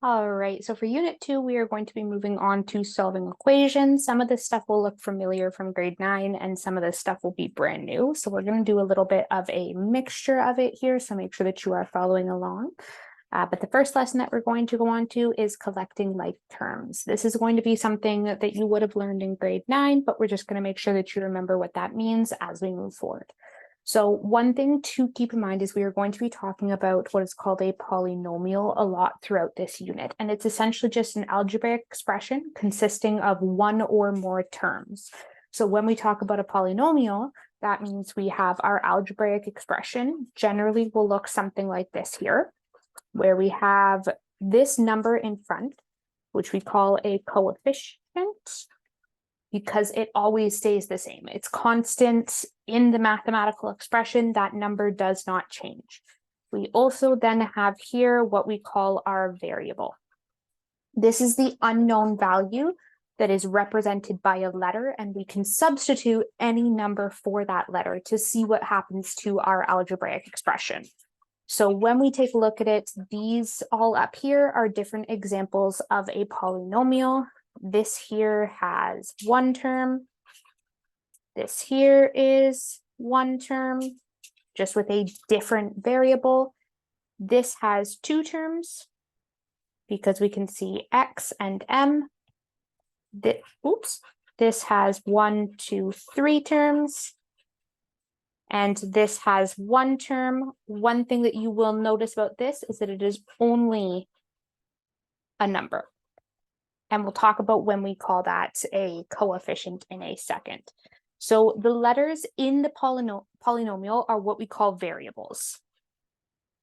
All right, so for Unit 2, we are going to be moving on to solving equations. Some of this stuff will look familiar from grade 9, and some of this stuff will be brand new. So we're going to do a little bit of a mixture of it here, so make sure that you are following along. But the first lesson that we're going to go on to is collecting like terms. This is going to be something that you would have learned in grade 9, but we're just going to make sure that you remember what that means as we move forward. So one thing to keep in mind is we are going to be talking about what is called a polynomial a lot throughout this unit. And it's essentially just an algebraic expression consisting of one or more terms. So when we talk about a polynomial, that means we have our algebraic expression. Generally will look something like this here, where we have this number in front, which we call a coefficient, because it always stays the same. It's constant in the mathematical expression. That number does not change. We also then have here what we call our variable. This is the unknown value that is represented by a letter, and we can substitute any number for that letter to see what happens to our algebraic expression. So when we take a look at it, these all up here are different examples of a polynomial. This here has one term. This here is one term, just with a different variable. This has two terms because we can see x and m. This has 1, 2, 3 terms. And this has one term. One thing that you will notice about this is that it is only a number. And we'll talk about when we call that a coefficient in a second. So the letters in the polynomial are what we call variables.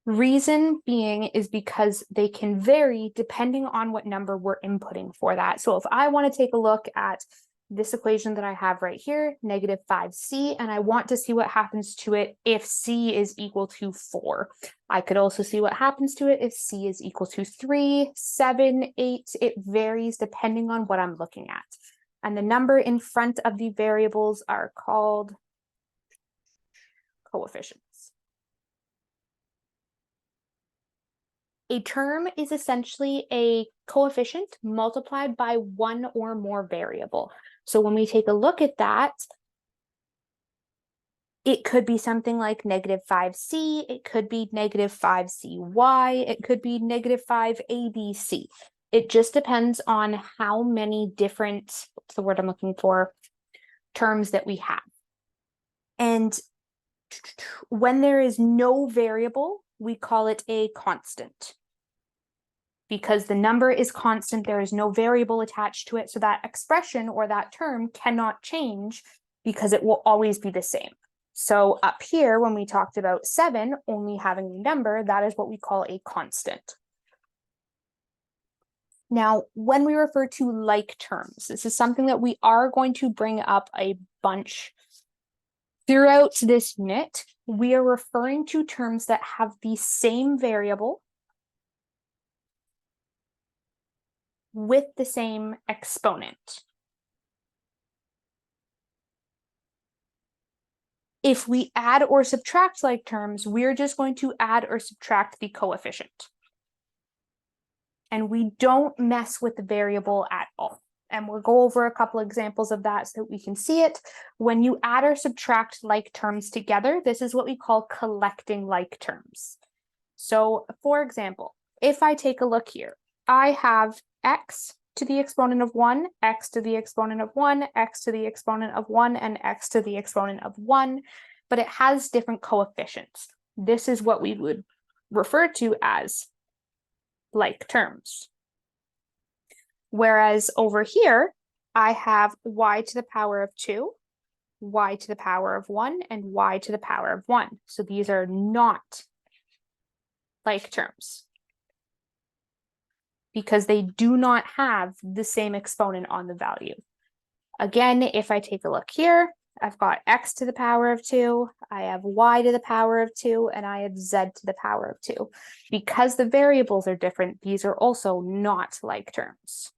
Reason being is because they can vary depending on what number we're inputting for that. So if I want to take a look at this equation that I have right here, negative 5c, and I want to see what happens to it if c is equal to 4. I could also see what happens to it if c is equal to 3, 7, 8. It varies depending on what I'm looking at. And the number in front of the variables are called coefficients. A term is essentially a coefficient multiplied by one or more variable. So when we take a look at that, it could be something like negative 5c, it could be negative 5cy, it could be negative 5abc. It just depends on how many different, what's the word I'm looking for, terms that we have. And when there is no variable, we call it a constant. Because the number is constant, there is no variable attached to it, so that expression or that term cannot change because it will always be the same. So up here, when we talked about 7 only having a number, that is what we call a constant. Now, when we refer to like terms, this is something that we are going to bring up a bunch throughout this unit. We are referring to terms that have the same variable with the same exponent. If we add or subtract like terms, we're just going to add or subtract the coefficient. And we don't mess with the variable at all. And we'll go over a couple examples of that so that we can see it. When you add or subtract like terms together, this is what we call collecting like terms. So for example, if I take a look here, I have x to the exponent of 1, x to the exponent of 1, x to the exponent of 1, and x to the exponent of 1, but it has different coefficients. This is what we would refer to as like terms. Whereas over here, I have y to the power of 2, y to the power of 1, and y to the power of 1. So these are not like terms, because they do not have the same exponent on the value. Again, if I take a look here, I've got x to the power of 2, I have y to the power of 2, and I have z to the power of 2. Because the variables are different, these are also not like terms.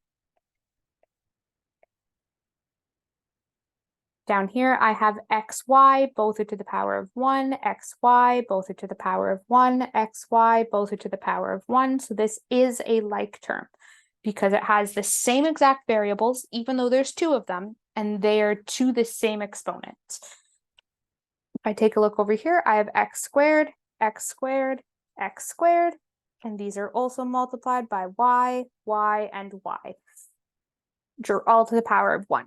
Down here, I have xy, both are to the power of 1, xy, both are to the power of 1, xy, both are to the power of 1. So this is a like term because it has the same exact variables, even though there's two of them, and they are to the same exponent. If I take a look over here, I have x squared, x squared, x squared, and these are also multiplied by y, y, and y, which are all to the power of 1.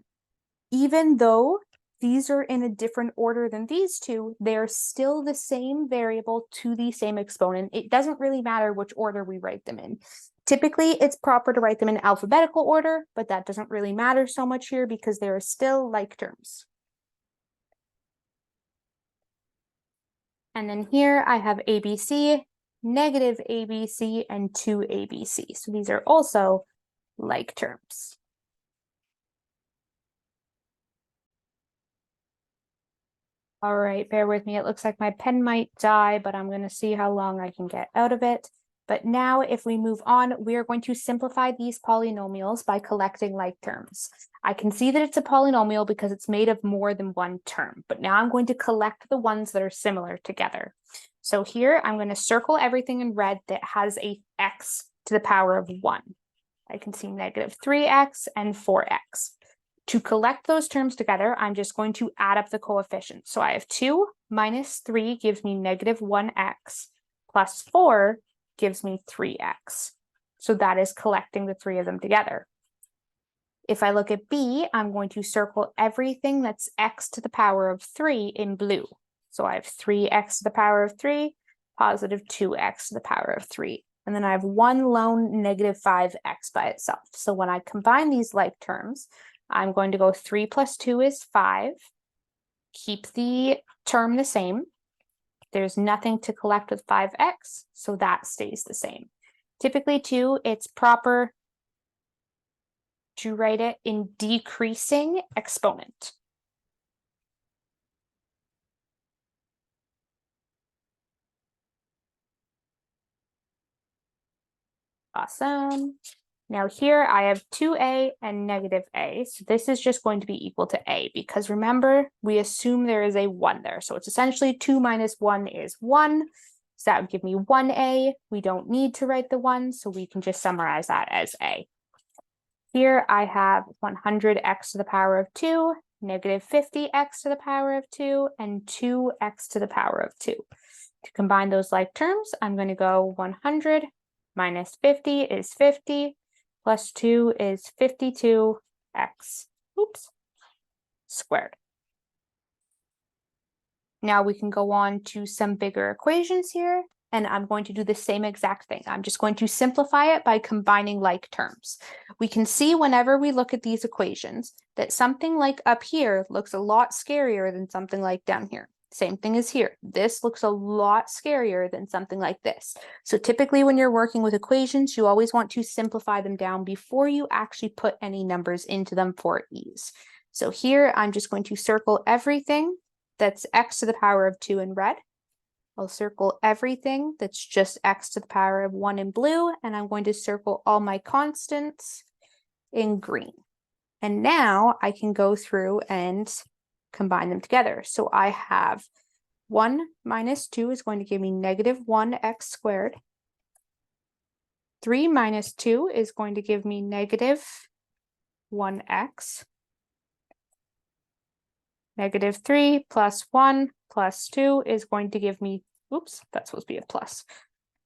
Even though these are in a different order than these two, they're still the same variable to the same exponent. It doesn't really matter which order we write them in. Typically, it's proper to write them in alphabetical order, but that doesn't really matter so much here because they are still like terms. And then here I have ABC, negative ABC, and 2ABC. So these are also like terms. All right, bear with me. It looks like my pen might die, but I'm going to see how long I can get out of it. But now if we move on, we are going to simplify these polynomials by collecting like terms. I can see that it's a polynomial because it's made of more than one term, but now I'm going to collect the ones that are similar together. So here I'm going to circle everything in red that has a x to the power of 1. I can see negative 3x and 4x. To collect those terms together, I'm just going to add up the coefficients. So I have 2 minus 3 gives me negative 1x, plus 4 gives me 3x. So that is collecting the three of them together. If I look at B, I'm going to circle everything that's x to the power of 3 in blue. So I have 3x to the power of 3, positive 2x to the power of 3. And then I have one lone negative 5x by itself. So when I combine these like terms, I'm going to go 3 plus 2 is 5. Keep the term the same. There's nothing to collect with 5x, so that stays the same. Typically, too, it's proper to write it in decreasing exponent. Awesome. Now here I have 2a and negative a. So this is just going to be equal to a because remember, we assume there is a 1 there. So it's essentially 2 minus 1 is 1. So that would give me 1a. We don't need to write the 1, so we can just summarize that as a. Here I have 100x to the power of 2, negative 50x to the power of 2, and 2x to the power of 2. To combine those like terms, I'm going to go 100 minus 50 is 50, plus 2 is 52x, squared. Now we can go on to some bigger equations here, and I'm going to do the same exact thing. I'm just going to simplify it by combining like terms. We can see whenever we look at these equations that something like up here looks a lot scarier than something like down here. Same thing as here. This looks a lot scarier than something like this. So typically when you're working with equations, you always want to simplify them down before you actually put any numbers into them for ease. So here I'm just going to circle everything that's x to the power of 2 in red. I'll circle everything that's just x to the power of 1 in blue, and I'm going to circle all my constants in green. And now I can go through and combine them together. So I have 1 minus 2 is going to give me negative 1x squared. 3 minus 2 is going to give me negative 1x. Negative 3 plus 1 plus 2 is going to give me, oops, that's supposed to be a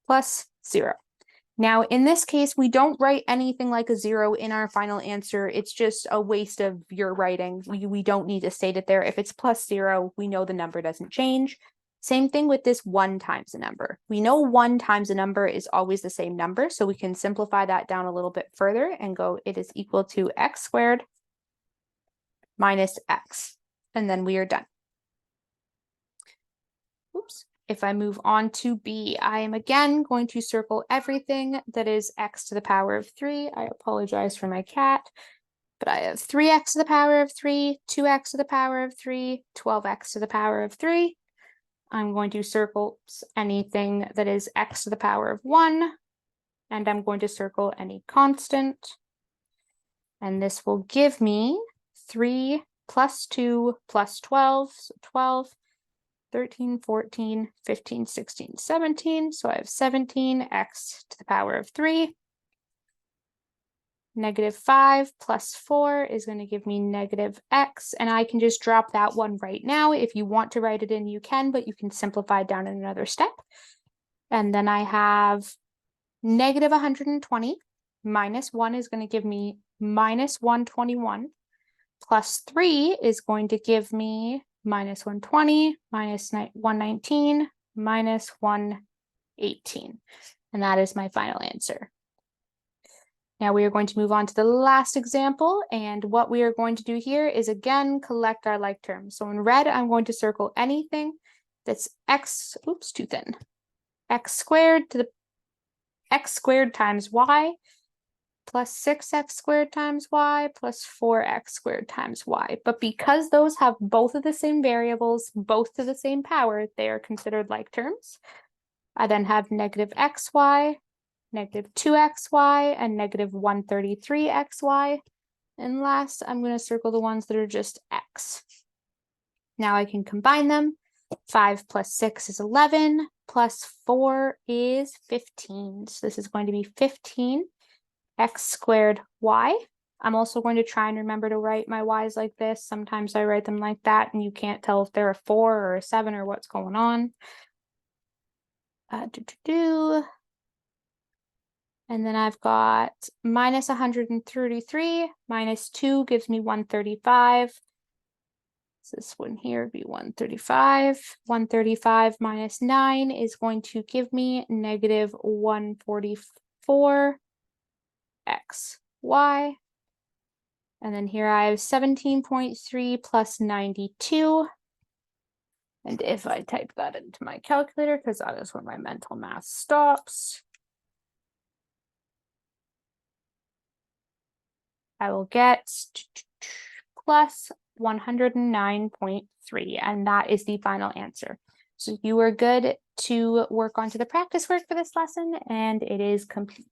plus 0. Now, in this case, we don't write anything like a 0 in our final answer. It's just a waste of your writing. We don't need to state it there. If it's plus 0, we know the number doesn't change. Same thing with this 1 times a number. We know 1 times a number is always the same number, so we can simplify that down a little bit further and go, it is equal to x squared minus x. And then we are done. Oops. If I move on to B, I am again going to circle everything that is x to the power of 3. I apologize for my cat, but I have 3x to the power of 3, 2x to the power of 3, 12x to the power of 3. I'm going to circle anything that is x to the power of 1, and I'm going to circle any constant. And this will give me 3 plus 2 plus 12, so 12, 13, 14, 15, 16, 17. So I have 17x to the power of 3. Negative 5 plus 4 is going to give me negative x, and I can just drop that one right now. If you want to write it in, you can, but you can simplify down in another step. And then I have negative 120 minus 1 is going to give me minus 121. Plus 3 is going to give me minus 120, minus 119, minus 118. And that is my final answer. Now we are going to move on to the last example. And what we are going to do here is, again, collect our like terms. So in red, I'm going to circle anything that's x, oops, too thin. X squared to the x squared times y plus 6x squared times y plus 4x squared times y. But because those have both of the same variables, both to the same power, they are considered like terms. I then have negative xy, negative 2xy, and negative 133xy. And last, I'm going to circle the ones that are just x. Now I can combine them. 5 plus 6 is 11, plus 4 is 15. So this is going to be 15 x squared y. I'm also going to try and remember to write my y's like this. Sometimes I write them like that, and you can't tell if they're a 4 or a 7 or what's going on. And then I've got minus 133, minus 2 gives me 135. So this one here would be 135. 135 minus 9 is going to give me negative 144 x, y. And then here I have 17.3 plus 92. And if I type that into my calculator, because that is where my mental math stops, I will get plus 109.3, and that is the final answer. So you are good to work onto the practice work for this lesson, and it is complete.